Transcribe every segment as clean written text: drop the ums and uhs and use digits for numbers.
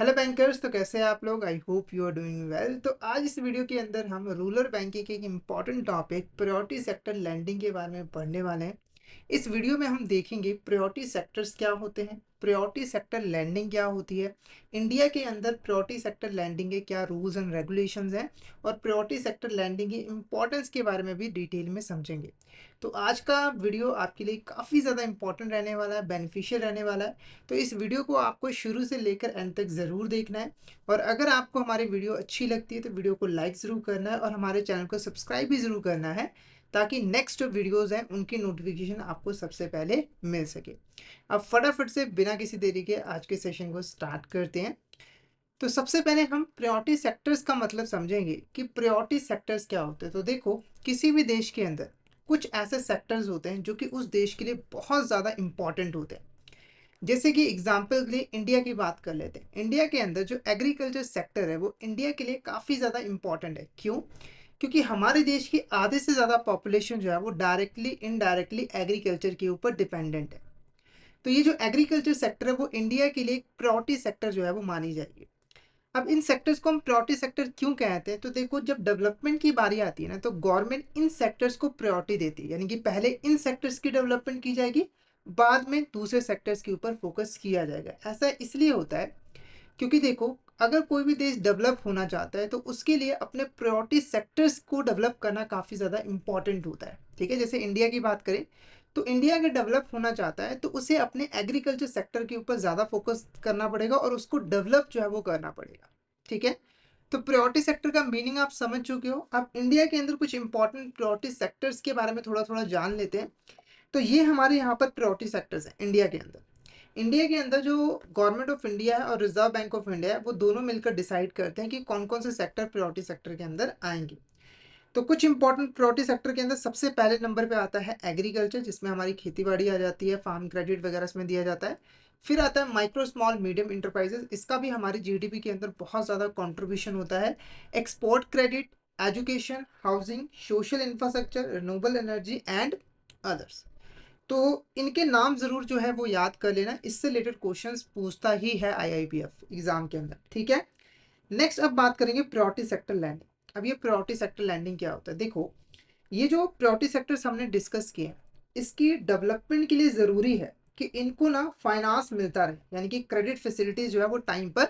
Hello bankers. तो कैसे हैं आप लोग? I hope you are doing well. तो आज इस वीडियो के अंदर हम रूरल बैंकिंग के एक important topic priority sector lending के बारे में पढ़ने वाले हैं। इस वीडियो में हम देखेंगे प्रायोरिटी सेक्टर्स क्या होते हैं, प्रायोरिटी सेक्टर लैंडिंग क्या होती है, इंडिया के अंदर प्रायोरिटी सेक्टर लैंडिंग के क्या रूल्स एंड रेगुलेशंस हैं, और प्रायोरिटी सेक्टर लैंडिंग की इम्पोर्टेंस के बारे में भी डिटेल में समझेंगे। तो आज का वीडियो आपके लिए काफ़ी ज़्यादा इंपॉर्टेंट रहने वाला है, बेनिफिशियल रहने वाला है। तो इस वीडियो को आपको शुरू से लेकर एंड तक ज़रूर देखना है। और अगर आपको हमारी वीडियो अच्छी लगती है तो वीडियो को लाइक ज़रूर करना है और हमारे चैनल को सब्सक्राइब भी ज़रूर करना है, ताकि नेक्स्ट जो वीडियोज़ हैं उनकी नोटिफिकेशन आपको सबसे पहले मिल सके। अब फटाफट से बिना किसी देरी के आज के सेशन को स्टार्ट करते हैं। तो सबसे पहले हम प्रायोरिटी सेक्टर्स का मतलब समझेंगे कि प्रायोरिटी सेक्टर्स क्या होते हैं। तो देखो, किसी भी देश के अंदर कुछ ऐसे सेक्टर्स होते हैं जो कि उस देश के लिए बहुत ज़्यादा इंपॉर्टेंट होते हैं। जैसे कि एग्जाम्पल के लिए इंडिया की बात कर लेते हैं। इंडिया के अंदर जो एग्रीकल्चर सेक्टर है वो इंडिया के लिए काफ़ी ज़्यादा इंपॉर्टेंट है। क्यों? क्योंकि हमारे देश की आधे से ज़्यादा पॉपुलेशन जो है वो डायरेक्टली इनडायरेक्टली एग्रीकल्चर के ऊपर डिपेंडेंट है। तो ये जो एग्रीकल्चर सेक्टर है वो इंडिया के लिए एक प्रायोरिटी सेक्टर जो है वो मानी जाएगी। अब इन सेक्टर्स को हम प्रायोरिटी सेक्टर क्यों कहते हैं? तो देखो, जब डेवलपमेंट की बारी आती है ना, तो गवर्नमेंट इन सेक्टर्स को प्रायोरिटी देती है, यानी कि पहले इन सेक्टर्स की डेवलपमेंट की जाएगी, बाद में दूसरे सेक्टर्स के ऊपर फोकस किया जाएगा। ऐसा इसलिए होता है क्योंकि देखो, अगर कोई भी देश डेवलप होना चाहता है तो उसके लिए अपने प्रायोरिटी सेक्टर्स को डेवलप करना काफ़ी ज़्यादा इंपॉर्टेंट होता है। ठीक है, जैसे इंडिया की बात करें तो इंडिया अगर डेवलप होना चाहता है तो उसे अपने एग्रीकल्चर सेक्टर के ऊपर ज़्यादा फोकस करना पड़ेगा और उसको डेवलप जो है वो करना पड़ेगा। ठीक है, तो प्रायोरिटी सेक्टर का मीनिंग आप समझ चुके हो। अब इंडिया के अंदर कुछ इंपॉर्टेंट प्रायोरिटी सेक्टर्स के बारे में थोड़ा थोड़ा जान लेते हैं। तो ये हमारे यहाँ पर प्रायोरिटी सेक्टर्स हैं इंडिया के अंदर। इंडिया के अंदर जो गवर्नमेंट ऑफ इंडिया है और रिजर्व बैंक ऑफ इंडिया है वो दोनों मिलकर डिसाइड करते हैं कि कौन कौन से सेक्टर प्रायोरिटी सेक्टर के अंदर आएंगे। तो कुछ इंपॉर्टेंट प्रायोरिटी सेक्टर के अंदर सबसे पहले नंबर पे आता है एग्रीकल्चर, जिसमें हमारी खेती बाड़ी आ जाती है, फार्म क्रेडिट वगैरह इसमें दिया जाता है। फिर आता है माइक्रो स्मॉल मीडियम इंटरप्राइजेस, इसका भी हमारी जीडीपी के अंदर बहुत ज़्यादा कंट्रीब्यूशन होता है। Export credit, education, housing, social infrastructure, renewable energy and others. तो इनके नाम ज़रूर जो है वो याद कर लेना, इससे रिलेटेड क्वेश्चंस पूछता ही है आईआईपीएफ एग्जाम के अंदर। ठीक है, नेक्स्ट अब बात करेंगे प्रायोरिटी सेक्टर लैंडिंग। अब ये प्रायोरिटी सेक्टर लैंडिंग क्या होता है? देखो, ये जो प्रायोरिटी सेक्टर्स हमने डिस्कस किए हैं, इसकी डेवलपमेंट के लिए ज़रूरी है कि इनको ना फाइनेंस मिलता रहे, यानी कि क्रेडिट फैसिलिटीज़ जो है वो टाइम पर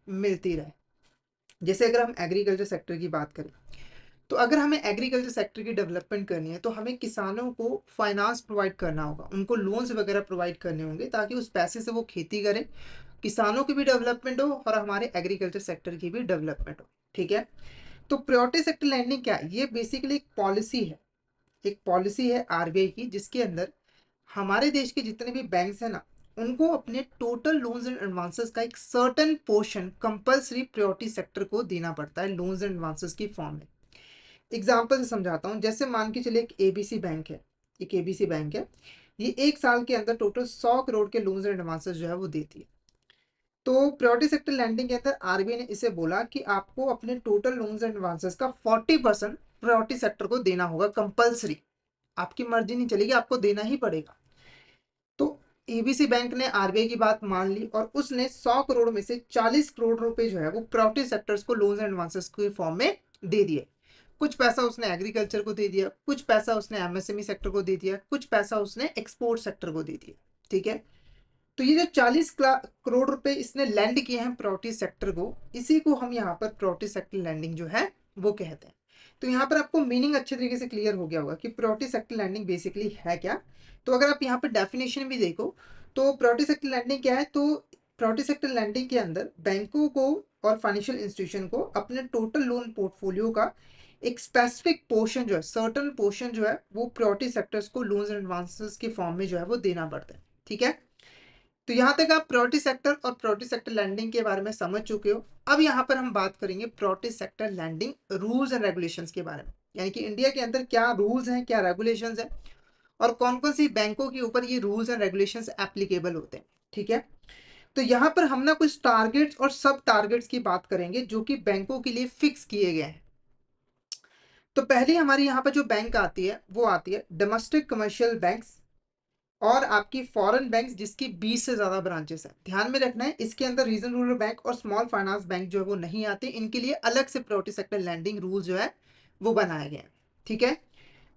मिलती रहे। जैसे अगर हम एग्रीकल्चर सेक्टर की बात करें, तो अगर हमें एग्रीकल्चर सेक्टर की डेवलपमेंट करनी है तो हमें किसानों को फाइनेंस प्रोवाइड करना होगा, उनको लोन्स वगैरह प्रोवाइड करने होंगे, ताकि उस पैसे से वो खेती करें, किसानों की भी डेवलपमेंट हो और हमारे एग्रीकल्चर सेक्टर की भी डेवलपमेंट हो। ठीक है, तो प्रायोरिटी सेक्टर लैंडिंग क्या है? ये बेसिकली एक पॉलिसी है, एक पॉलिसी है आरबीआई की, जिसके अंदर हमारे देश के जितने भी बैंक्स हैं ना, उनको अपने टोटल लोन्स एंड एडवांसेस का एक certain portion compulsory priority sector को देना पड़ता है लोन्स एंड एडवांसेस की फॉर्म में। एग्जाम्पल से समझाता हूँ। जैसे मान के चलिए एक एबीसी बैंक है, एक एबीसी बैंक है, ये एक साल के अंदर टोटल 100 करोड़ के लोन्स एंड एडवांसेस जो है वो देती है। तो प्रायोरिटी सेक्टर लैंडिंग के अंदर आरबीआई ने इसे बोला कि आपको अपने टोटल लोन्स एंड एडवांसेस का 40% प्रायोरिटी सेक्टर को देना होगा कंपलसरी। आपकी मर्जी नहीं चलेगी, आपको देना ही पड़ेगा। तो एबीसी बैंक ने आरबीआई की बात मान ली और उसने 100 करोड़ में से 40 करोड़ रुपए जो है वो प्रायोरिटी सेक्टर्स को लोन्स एंड एडवांसेस के फॉर्म में दे दिए। कुछ पैसा उसने एग्रीकल्चर को दे दिया, कुछ पैसा उसने एमएसएमई सेक्टर को दे दिया, कुछ पैसा उसने एक्सपोर्ट सेक्टर को दे दिया। ठीक है, तो ये जो 40 करोड़ रुपए इसने लैंड किए हैं प्रायोरिटी सेक्टर को, इसी को हम यहाँ पर प्रायोरिटी सेक्टर लैंडिंग जो है वो कहते हैं। तो यहाँ पर आपको मीनिंग अच्छे तरीके से क्लियर हो गया होगा कि प्रायोरिटी सेक्टर लैंडिंग बेसिकली है क्या। तो अगर आप यहाँ पर डेफिनेशन भी देखो तो प्रायोरिटी सेक्टर लैंडिंग क्या है, तो प्रायोरिटी सेक्टर लैंडिंग के अंदर बैंकों को और फाइनेंशियल इंस्टीट्यूशन को अपने टोटल लोन पोर्टफोलियो का एक स्पेसिफिक पोर्शन जो है, सर्टन पोर्शन जो है, वो प्रायोरिटी सेक्टर्स को लोन्स एंड एडवांसेस के फॉर्म में जो है वो देना पड़ता है। ठीक है, तो यहाँ तक आप प्रायोरिटी सेक्टर और प्रायोरिटी सेक्टर लैंडिंग के बारे में समझ चुके हो। अब यहाँ पर हम बात करेंगे priority sector lending rules and regulations के बारे में, यानी कि इंडिया के अंदर क्या रूल्स हैं, क्या रेगुलेशंस हैं, और कौन कौन सी बैंकों के ऊपर ये रूल्स एंड रेगुलेशंस एप्लीकेबल होते हैं। ठीक है, तो यहाँ पर हम ना कुछ टारगेट्स और सब टारगेट्स की बात करेंगे जो कि बैंकों के लिए फिक्स किए गए हैं। तो पहली हमारी यहाँ पर जो बैंक आती है वो आती है डोमेस्टिक कमर्शियल बैंक्स, और आपकी फॉरेन बैंक्स जिसकी 20 से ज़्यादा ब्रांचेस हैं। ध्यान में रखना है इसके अंदर रीजनल रूरल बैंक और स्मॉल फाइनेंस बैंक जो है वो नहीं आते, इनके लिए अलग से प्रायोरिटी सेक्टर लैंडिंग रूल जो है वो बनाए गए हैं। ठीक है,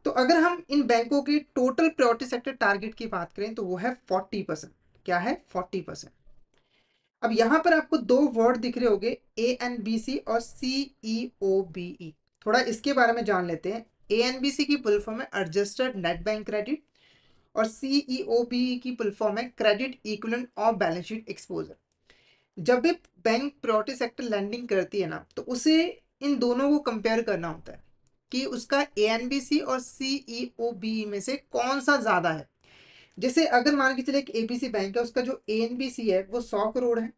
तो अगर हम इन बैंकों की टोटल प्रायोरिटी सेक्टर टारगेट की बात करें तो वो है 40%। क्या है? 40%। अब यहां पर आपको दो वर्ड दिख रहे होंगे, ANBC और CEOBE। थोड़ा इसके बारे में जान लेते हैं। ANBC की फुल फॉर्म है एडजस्टेड नेट बैंक क्रेडिट और CEOBE की फुल फॉर्म है credit equivalent of balance sheet exposure. जब भी बैंक प्रायोरिटी सेक्टर लैंडिंग करती है ना, तो उसे इन दोनों को कंपेयर करना होता है कि उसका ANBC और CEOBE में से कौन सा ज्यादा है। जैसे अगर मान के चले एक ABC बैंक है, उसका जो ANBC है वो 100 करोड़ है।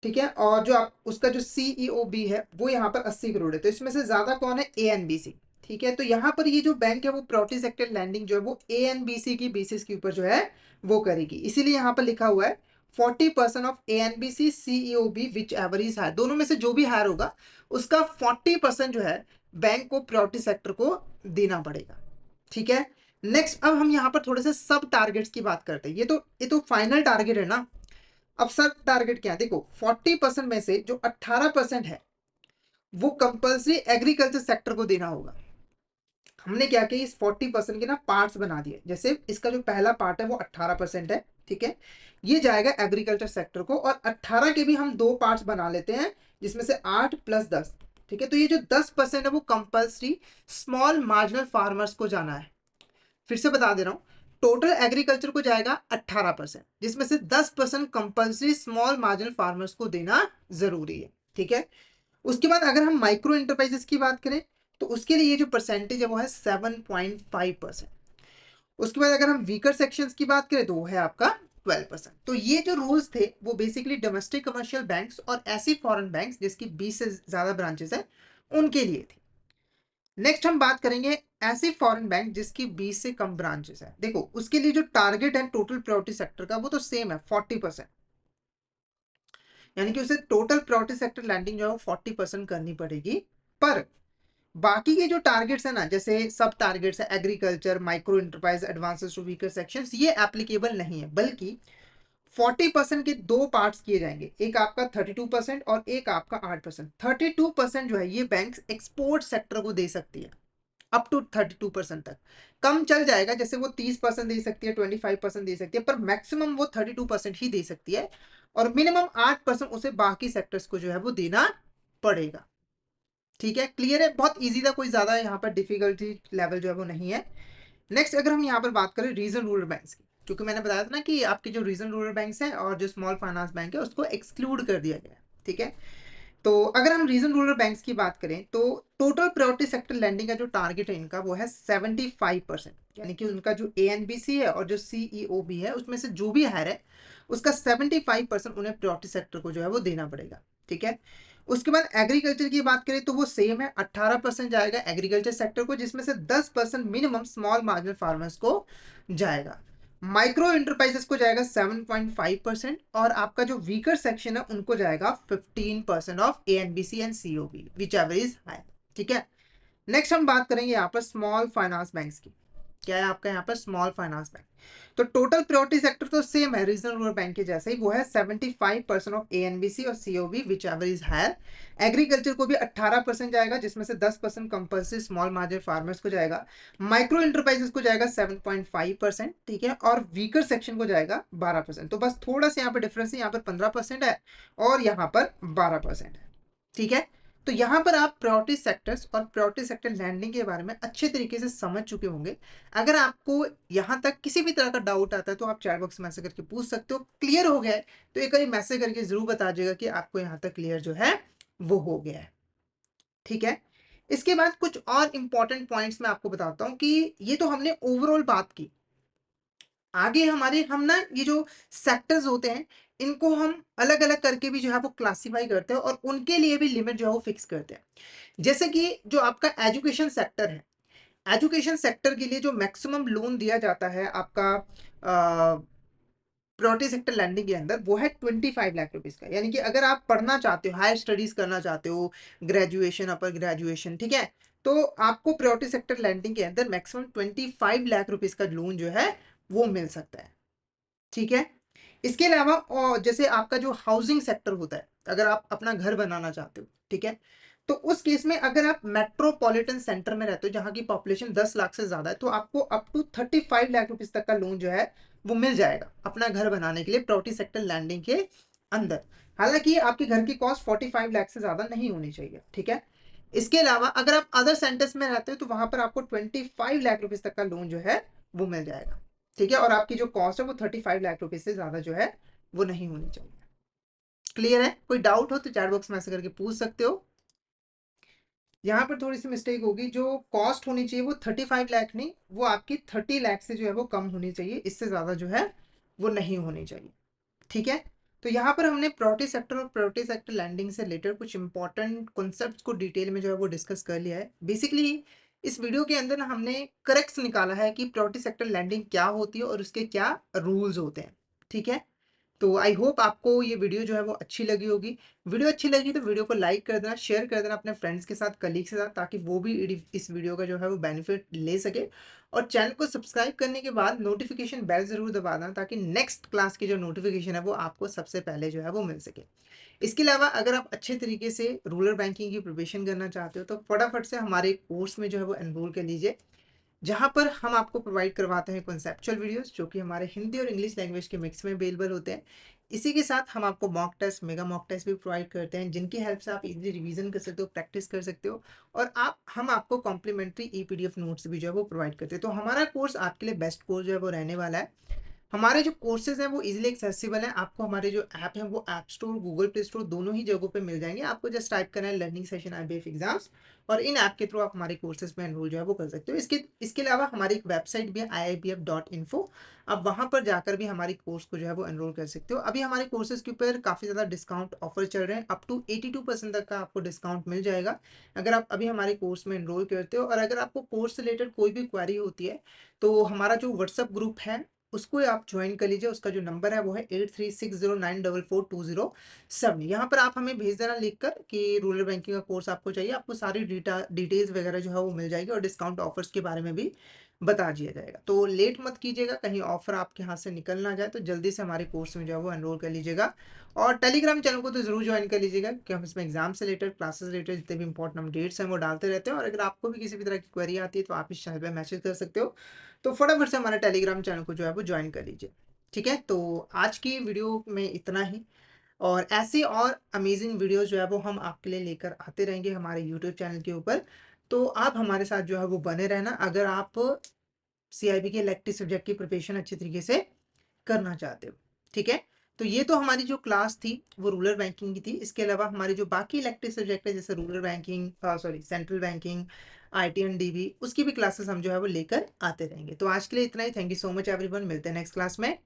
ठीक है, और जो आप उसका जो CEOB है वो यहाँ पर 80 करोड़ है, तो इसमें से ज्यादा कौन है? ANBC। ठीक है, तो यहाँ पर ये जो बैंक है वो प्रायोरिटी सेक्टर लैंडिंग जो है वो ANBC की बेसिस के ऊपर जो है वो करेगी, इसीलिए यहाँ पर लिखा हुआ है 40% of ANBC CEOB whichever is higher. दोनों में से जो भी हायर होगा उसका 40% जो है बैंक को प्रायोरिटी सेक्टर को देना पड़ेगा। ठीक है, नेक्स्ट अब हम यहाँ पर थोड़े से सब टारगेट्स की बात करते हैं। ये तो फाइनल टारगेट है ना। अब सब टारगेट क्या है? देखो 40% में से जो 18% है वो कंपल्सरी एग्रीकल्चर सेक्टर को देना होगा। हमने क्या किया, इस 40% के ना पार्ट्स बना दिए। जैसे इसका जो पहला पार्ट है वो 18% है। ठीक है, ये जाएगा एग्रीकल्चर सेक्टर को, और 18 के भी हम दो पार्ट्स बना लेते हैं जिसमें से 8 + 10। ठीक है, तो ये जो 10% है वो कंपल्सरी स्मॉल मार्जिनल फार्मर्स को जाना है। फिर से बता दे रहा हूं, टोटल एग्रीकल्चर को जाएगा 18%, जिसमें से 10% कंपल्सरी स्मॉल मार्जिनल फार्मर्स को देना जरूरी है। ठीक है, उसके बाद अगर हम माइक्रो इंटरप्राइजेस की बात करें तो उसके लिए ये जो परसेंटेज है वो है 7.5%। उसके बाद अगर हम वीकर सेक्शंस की बात करें तो वो है आपका 12%। तो ये जो रूल्स थे वो बेसिकली डोमेस्टिक कमर्शियल बैंक्स और ऐसी फॉरेन बैंक्स जिसकी 20 से ज्यादा ब्रांचेस है उनके लिए थे। नेक्स्ट हम बात करेंगे ऐसी फॉरेन बैंक जिसकी 20 से कम ब्रांचेस है। देखो उसके लिए जो टारगेट है टोटल प्रायोरिटी सेक्टर का वो तो सेम है 40%, यानी कि उसे टोटल प्रायोरिटी सेक्टर लैंडिंग जो है वो 40% करनी पड़ेगी। पर बाकी के जो टारगेट्स है ना, जैसे सब टारगेट्स है agriculture, micro enterprise, advances to weaker sections, ये एप्लीकेबल नहीं है, बल्कि 40% के दो पार्ट्स किए जाएंगे, एक आपका 32% और एक आपका 8%। 32% जो है ये बैंक एक्सपोर्ट सेक्टर को दे सकती है, अप टू 32% तक। कम चल जाएगा, जैसे वो 30% दे सकती है, 25% दे सकती है, पर मैक्सिमम वो 32% ही दे सकती है, और मिनिमम 8% उसे बाकी सेक्टर्स को जो है वो देना पड़ेगा। ठीक है, क्लियर है? बहुत इजी था, कोई ज्यादा यहाँ पर डिफिकल्टी लेवल जो है वो नहीं है। नेक्स्ट अगर हम यहाँ पर बात करें रीजन रूरल बैंक्स की, क्योंकि मैंने बताया था ना कि आपके जो रीजन रूरल बैंक्स हैं और जो स्मॉल फाइनेंस बैंक है उसको एक्सक्लूड कर दिया गया है। ठीक है, तो अगर हम रीजन रूरल बैंक्स की बात करें तो टोटल प्रायोरिटी सेक्टर लैंडिंग का जो टारगेट है इनका वो है 75%, यानी कि उनका जो ANBC है और जो CEOB है उसमें से जो भी हायर है उसका 75% उन्हें प्रायोरिटी सेक्टर को जो है वो देना पड़ेगा। ठीक है, उसके बाद एग्रीकल्चर की बात करें तो वो सेम है, 18% जाएगा एग्रीकल्चर सेक्टर को, जिसमें से 10% मिनिमम स्मॉल मार्जिनल फार्मर्स को जाएगा। माइक्रो इंटरप्राइजेस को जाएगा 7.5%, और आपका जो वीकर सेक्शन है उनको जाएगा 15% of ANBC and COB whichever is high. ठीक है, नेक्स्ट हम बात करेंगे यहाँ पर स्मॉल फाइनेंस बैंक्स की। क्या है आपका यहाँ पर? Small finance bank. तो टोटल प्रायोरिटी सेक्टर तो सेम है रीजनल रूरल बैंक के जैसे ही, वो है 75% ऑफ ANBC और COB whichever is higher. Agriculture को भी 18% जाएगा, जिसमें से 10% कंपल्सरी स्मॉल मार्जिनल फार्मर्स को जाएगा। माइक्रो इंटरप्राइजेस को जाएगा 7.5%। ठीक है, और वीकर सेक्शन को जाएगा 12%। तो बस थोड़ा सा यहाँ पर डिफरेंस है, यहाँ पर 15% है और यहाँ पर 12% है। ठीक है, तो यहां पर आप प्रायोरिटी सेक्टर्स और प्रायोरिटी सेक्टर लैंडिंग के बारे में अच्छे तरीके से समझ चुके होंगे। अगर आपको यहां तक किसी भी तरह का डाउट आता है तो आप चैट बॉक्स में मैसेज करके पूछ सकते हो। क्लियर हो गया है तो एक बार मैसेज करके जरूर बता दीजिएगा कि आपको यहां तक क्लियर जो है वो हो गया है। ठीक है, इसके बाद कुछ और इंपॉर्टेंट पॉइंट्स मैं आपको बताता हूं कि ये तो हमने ओवरऑल बात की। आगे हमारे हम ना ये जो सेक्टर्स होते हैं इनको हम अलग अलग करके भी जो है वो क्लासीफाई करते हैं और उनके लिए भी लिमिट जो है वो फिक्स करते हैं। जैसे कि जो आपका एजुकेशन सेक्टर है, एजुकेशन सेक्टर के लिए जो मैक्सिमम लोन दिया जाता है आपका प्रायोरिटी सेक्टर लैंडिंग के अंदर वो है 25 लाख रुपीज का। यानी कि अगर आप पढ़ना चाहते हो, हायर स्टडीज करना चाहते हो, ग्रेजुएशन, अपर ग्रेजुएशन, ठीक है, तो आपको प्रायोरिटी सेक्टर लैंडिंग के अंदर मैक्सिमम 25 लाख रुपीज का लोन जो है वो मिल सकता है। ठीक है। इसके अलावा और जैसे आपका जो हाउसिंग सेक्टर होता है, अगर आप अपना घर बनाना चाहते हो, ठीक है, तो उस केस में अगर आप मेट्रोपॉलिटन सेंटर में रहते हो जहां की पॉपुलेशन 10 लाख से ज्यादा है, तो आपको अप टू 35 लाख रुपीज तक का लोन जो है वो मिल जाएगा अपना घर बनाने के लिए प्रायोरिटी सेक्टर लैंडिंग के अंदर। हालांकि आपके घर की कॉस्ट 45 लाख से ज्यादा नहीं होनी चाहिए। ठीक है। इसके अलावा अगर आप अदर सेंटर्स में रहते हो तो वहां पर आपको 25 लाख रुपीज तक का लोन जो है वो मिल जाएगा। ठीक है। और आपकी जो कॉस्ट है वो 35 लाख रुपीज से ज्यादा जो है वो नहीं होनी चाहिए। क्लियर है? कोई डाउट हो तो चैट बॉक्स में ऐसे करके पूछ सकते हो। यहाँ पर थोड़ी सी मिस्टेक होगी, जो कॉस्ट होनी चाहिए वो 35 लाख नहीं, वो आपकी 30 लाख से जो है वो कम होनी चाहिए, इससे ज्यादा जो है वो नहीं होनी चाहिए। ठीक है। तो यहाँ पर हमने प्रायोरिटी सेक्टर और प्रायोरिटी सेक्टर लैंडिंग से रिलेटेड कुछ इंपॉर्टेंट कॉन्सेप्ट्स को डिटेल में जो है वो डिस्कस कर लिया है। बेसिकली इस वीडियो के अंदर ना हमने करेक्ट्स निकाला है कि प्रायोरिटी सेक्टर लैंडिंग क्या होती है और उसके क्या रूल्स होते हैं। ठीक है। तो आई होप आपको ये वीडियो जो है वो अच्छी लगी होगी। वीडियो अच्छी लगी तो वीडियो को लाइक कर देना, शेयर कर देना अपने फ्रेंड्स के साथ, कलीग्स के साथ, ताकि वो भी इस वीडियो का जो है वो बेनिफिट ले सके। और चैनल को सब्सक्राइब करने के बाद नोटिफिकेशन बेल जरूर दबा देना, ताकि नेक्स्ट क्लास की जो नोटिफिकेशन है वो आपको सबसे पहले जो है वो मिल सके। इसके अलावा अगर आप अच्छे तरीके से रूरल बैंकिंग की प्रिपरेशन करना चाहते हो तो फटाफट से हमारे कोर्स में जो है वो एनरोल कर लीजिए, जहाँ पर हम आपको प्रोवाइड करवाते हैं कॉन्सेप्चुअल वीडियोस जो कि हमारे हिंदी और इंग्लिश लैंग्वेज के मिक्स में अवेलेबल होते हैं। इसी के साथ हम आपको mock test, mega mock test भी प्रोवाइड करते हैं, जिनकी हेल्प से आप इजीली रिवीजन कर सकते हो, प्रैक्टिस कर सकते हो। और हम आपको कॉम्प्लीमेंट्री ई-पीडीएफ नोट्स भी जो है वो प्रोवाइड करते हैं। तो हमारा कोर्स आपके लिए बेस्ट कोर्स जो है वो रहने वाला है। हमारे जो कोर्सेज हैं वो इजीली एक्सेसिबल हैं। आपको हमारे जो ऐप है वो app store, Google play store, दोनों ही जगहों पे मिल जाएंगे। आपको जस्ट टाइप करना है लर्निंग सेशन आईबीएफ एग्जाम्स, और इन ऐप के थ्रू आप हमारे कोर्सेज में एनरोल जो है वो कर सकते हो। इसके अलावा हमारी एक वेबसाइट भी है iibf.info। आप वहां पर जाकर भी हमारी कोर्स को जो है वो एनरोल कर सकते हो। अभी हमारे कोर्सेज के ऊपर काफी ज्यादा डिस्काउंट ऑफर चल रहे हैं, अप टू 82% तक का आपको डिस्काउंट मिल जाएगा अगर आप अभी हमारे कोर्स में एनरोल करते हो। और अगर आपको कोर्स से रिलेटेड कोई भी क्वेरी होती है तो हमारा जो व्हाट्सअप ग्रुप है उसको आप ज्वाइन कर लीजिए। उसका जो नंबर है वो है 8360944207। यहाँ पर आप हमें भेज देना लिखकर कि रूरल बैंकिंग का कोर्स आपको चाहिए, आपको सारी डिटेल्स वगैरह जो है वो मिल जाएगी और डिस्काउंट ऑफर्स के बारे में भी बता दिया जाएगा। तो लेट मत कीजिएगा, कहीं ऑफर आपके हाथ से निकल ना जाए, तो जल्दी से हमारे कोर्स में जो है वो एनरोल कर लीजिएगा। और टेलीग्राम चैनल को तो जरूर ज्वाइन कर लीजिएगा, क्योंकि हम इसमें एग्जाम से रिलेटेड, क्लासेस रिलेटेड जितने भी इंपॉर्टेंट अपडेट्स हैं वो डालते रहते हैं। और अगर आपको भी किसी भी तरह की क्वेरी आती है तो आप इस चैनल पर मैसेज कर सकते हो। तो फटाफट से हमारे टेलीग्राम चैनल को जो है वो ज्वाइन कर लीजिए। ठीक है। तो आज की वीडियो में इतना ही, और ऐसे और अमेजिंग वीडियोस जो है वो हम आपके लिए लेकर आते रहेंगे हमारे यूट्यूब चैनल के ऊपर। तो आप हमारे साथ जो है वो बने रहना, अगर आप सीआईबी के इलेक्टिव सब्जेक्ट की प्रिपरेशन अच्छे तरीके से करना चाहते हो। ठीक है। तो ये तो हमारी जो क्लास थी वो रूरल बैंकिंग की थी। इसके अलावा हमारे जो बाकी इलेक्टिव सब्जेक्ट है, जैसे rural banking, sorry central banking, IT and dB, उसकी भी क्लासेस हम जो है वो लेकर आते रहेंगे। तो आज के लिए इतना ही। Thank you so much everyone, मिलते हैं नेक्स्ट क्लास में।